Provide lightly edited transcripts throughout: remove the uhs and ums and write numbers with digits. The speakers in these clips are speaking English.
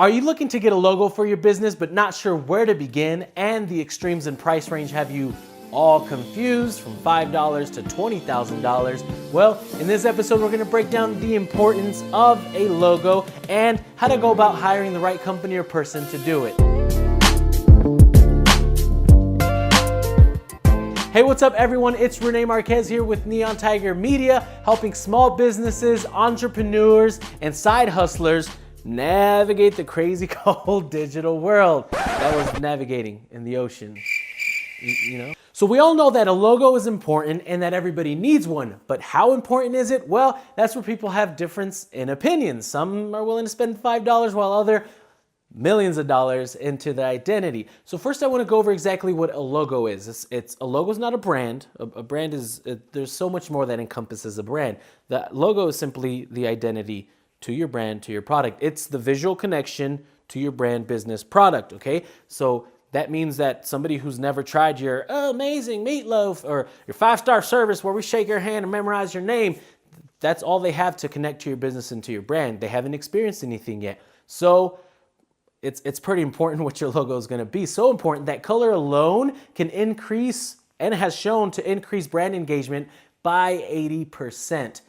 Are you looking to get a logo for your business but not sure where to begin, and the extremes in price range have you all confused from $5 to $20,000? Well, in this episode, we're going to break down the importance of a logo and how to go about hiring the right company or person to do it. Hey, what's up everyone? It's Rene Marquez here with Neon Tiger Media, helping small businesses, entrepreneurs, and side hustlers navigate the crazy cold digital world. That was navigating in the ocean, you know? So we all know that a logo is important and that everybody needs one, but how important is it? Well, that's where people have difference in opinions. Some are willing to spend $5 while others millions of dollars into the identity. So first I want to go over exactly what a logo is. A logo is not a brand. A brand is, there's so much more that encompasses a brand. The logo is simply the identity to your brand, to your product. It's the visual connection to your brand, business, product, okay? So that means that somebody who's never tried your amazing meatloaf or your 5-star service where we shake your hand and memorize your name, that's all they have to connect to your business and to your brand. They haven't experienced anything yet. So it's pretty important what your logo is going to be. So important that color alone can increase and has shown to increase brand engagement by 80%.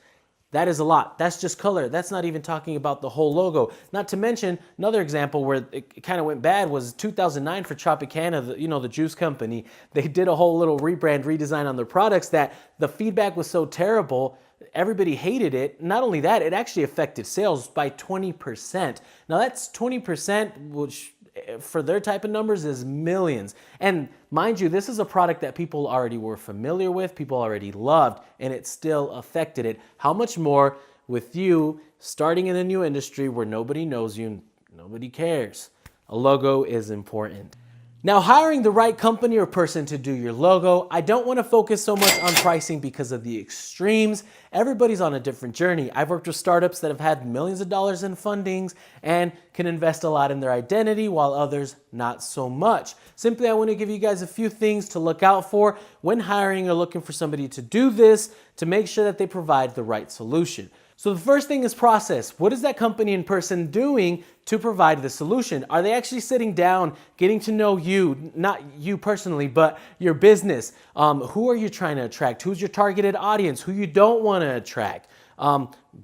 That is a lot. That's just color. That's not even talking about the whole logo. Not to mention, another example where it kind of went bad was 2009 for Tropicana, the juice company. They did a whole little redesign on their products that the feedback was so terrible, everybody hated it. Not only that, it actually affected sales by 20%. Now that's 20%, which for their type of numbers is millions. And mind you, this is a product that people already were familiar with, people already loved, and it still affected it. How much more with you starting in a new industry where nobody knows you, nobody cares? A logo is important. Now, hiring the right company or person to do your logo, I don't want to focus so much on pricing because of the extremes. Everybody's on a different journey. I've worked with startups that have had millions of dollars in fundings and can invest a lot in their identity, while others not so much. Simply, I want to give you guys a few things to look out for when hiring or looking for somebody to do this to make sure that they provide the right solution. So the first thing is process. What is that company and person doing to provide the solution? Are they actually sitting down, getting to know you, not you personally, but your business? Who are you trying to attract? Who's your targeted audience? Who you don't want to attract?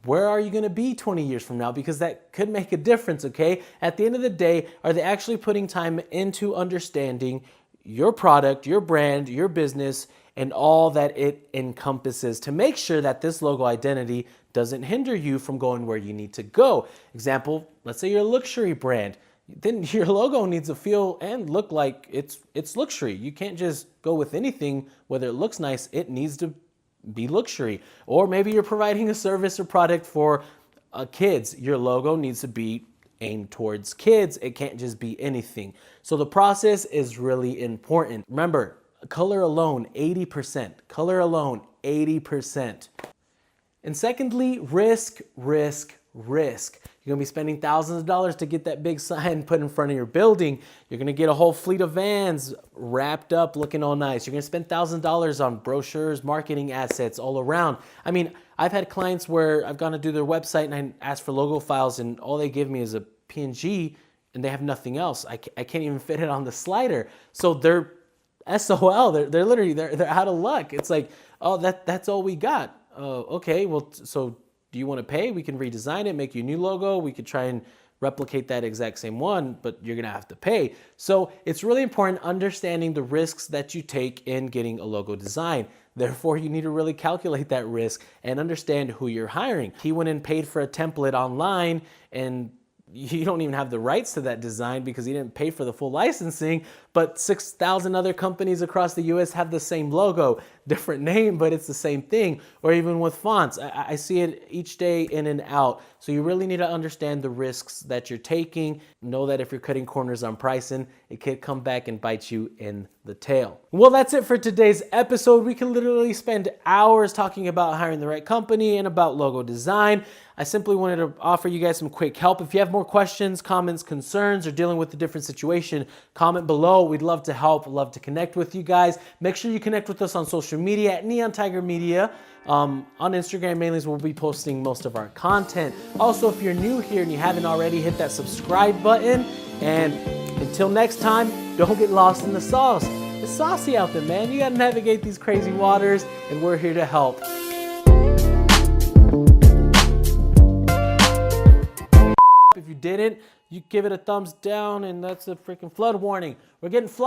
Where are you going to be 20 years from now? Because that could make a difference, okay? At the end of the day, are they actually putting time into understanding your product, your brand, your business, and all that it encompasses to make sure that this logo identity doesn't hinder you from going where you need to go? Example, let's say you're a luxury brand. Then your logo needs to feel and look like it's luxury. You can't just go with anything, whether it looks nice, it needs to be luxury. Or maybe you're providing a service or product for kids. Your logo needs to be aimed towards kids. It can't just be anything. So the process is really important. Remember, color alone, 80%. Color alone, 80%. And secondly, risk. You're gonna be spending thousands of dollars to get that big sign put in front of your building. You're gonna get a whole fleet of vans wrapped up looking all nice. You're gonna spend thousands of dollars on brochures, marketing assets all around. I mean, I've had clients where I've gone to do their website and I ask for logo files and all they give me is a PNG and they have nothing else. I can't even fit it on the slider. So they're SOL, they're literally, they're out of luck. It's like, oh, that's all we got. Okay, well, so do you want to pay? We can redesign it, make you a new logo. We could try and replicate that exact same one, but you're gonna have to pay. So it's really important understanding the risks that you take in getting a logo design. Therefore, you need to really calculate that risk and understand who you're hiring. He went and paid for a template online and you don't even have the rights to that design because he didn't pay for the full licensing, but 6,000 other companies across the US have the same logo, different name, but it's the same thing. Or even with fonts, I see it each day in and out. So you really need to understand the risks that you're taking. Know that if you're cutting corners on pricing, it could come back and bite you in the tail. Well, that's it for today's episode. We can literally spend hours talking about hiring the right company and about logo design. I simply wanted to offer you guys some quick help. If you have more questions, comments, concerns, or dealing with a different situation, comment below. We'd love to help, love to connect with you guys. Make sure you connect with us on social social media at Neon Tiger Media. On Instagram mainly is where we'll be posting most of our content. Also, if you're new here and you haven't already, hit that subscribe button. And until next time, don't get lost in the sauce. It's saucy out there, man. You gotta navigate these crazy waters, and we're here to help. If you didn't, you give it a thumbs down, and that's a freaking flood warning. We're getting flooded.